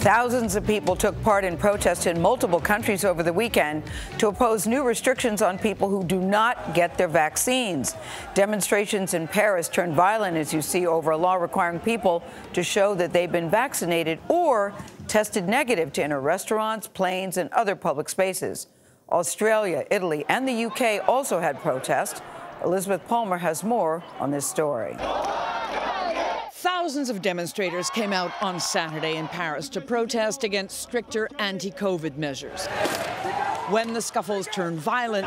Thousands of people took part in protests in multiple countries over the weekend to oppose new restrictions on people who do not get their vaccines. Demonstrations in Paris turned violent, as you see, over a law requiring people to show that they've been vaccinated or tested negative to enter restaurants, planes, and other public spaces. Australia, Italy, and the UK also had protests. Elizabeth Palmer has more on this story. Thousands of demonstrators came out on Saturday in Paris to protest against stricter anti-COVID measures. When the scuffles turned violent,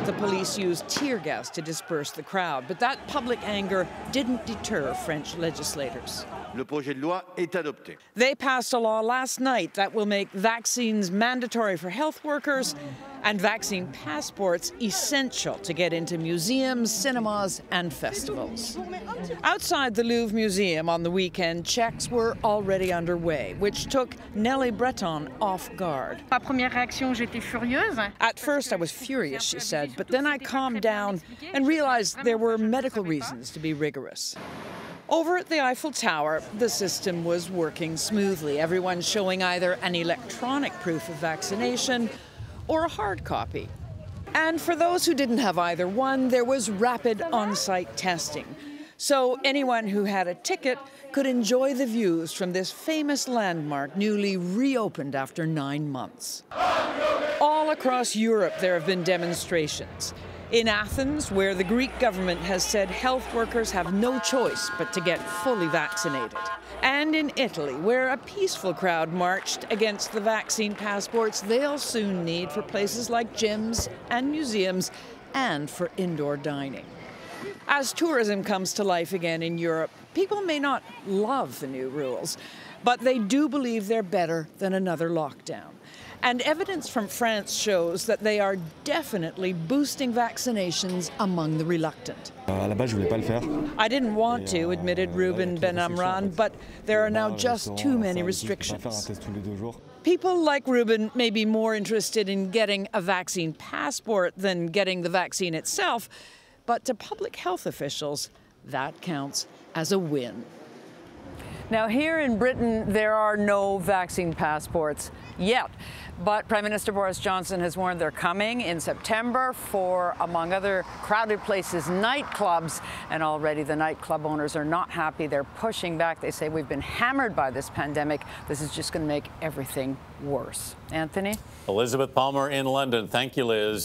the police used tear gas to disperse the crowd. But that public anger didn't deter French legislators. Le projet de loi est adopté. They passed a law last night that will make vaccines mandatory for health workers and vaccine passports essential to get into museums, cinemas, and festivals. Outside the Louvre Museum on the weekend, checks were already underway, which took Nellie Breton off guard. At first, I was furious, she said, but then I calmed down and realized there were medical reasons to be rigorous. Over at the Eiffel Tower, the system was working smoothly, everyone showing either an electronic proof of vaccination or a hard copy. And for those who didn't have either one, there was rapid on-site testing. So anyone who had a ticket could enjoy the views from this famous landmark newly reopened after 9 months. All across Europe, there have been demonstrations. In Athens, where the Greek government has said health workers have no choice but to get fully vaccinated. And in Italy, where a peaceful crowd marched against the vaccine passports they'll soon need for places like gyms and museums and for indoor dining. As tourism comes to life again in Europe, people may not love the new rules, but they do believe they're better than another lockdown. And evidence from France shows that they are definitely boosting vaccinations among the reluctant. I didn't want to, admitted Ruben Ben Amran, but there are now just too many restrictions. People like Ruben may be more interested in getting a vaccine passport than getting the vaccine itself, but to public health officials, that counts as a win. Now, here in Britain, there are no vaccine passports yet. But Prime Minister Boris Johnson has warned they're coming in September for, among other crowded places, nightclubs. And already the nightclub owners are not happy. They're pushing back. They say we've been hammered by this pandemic. This is just going to make everything worse. Anthony? Elizabeth Palmer in London. Thank you, Liz.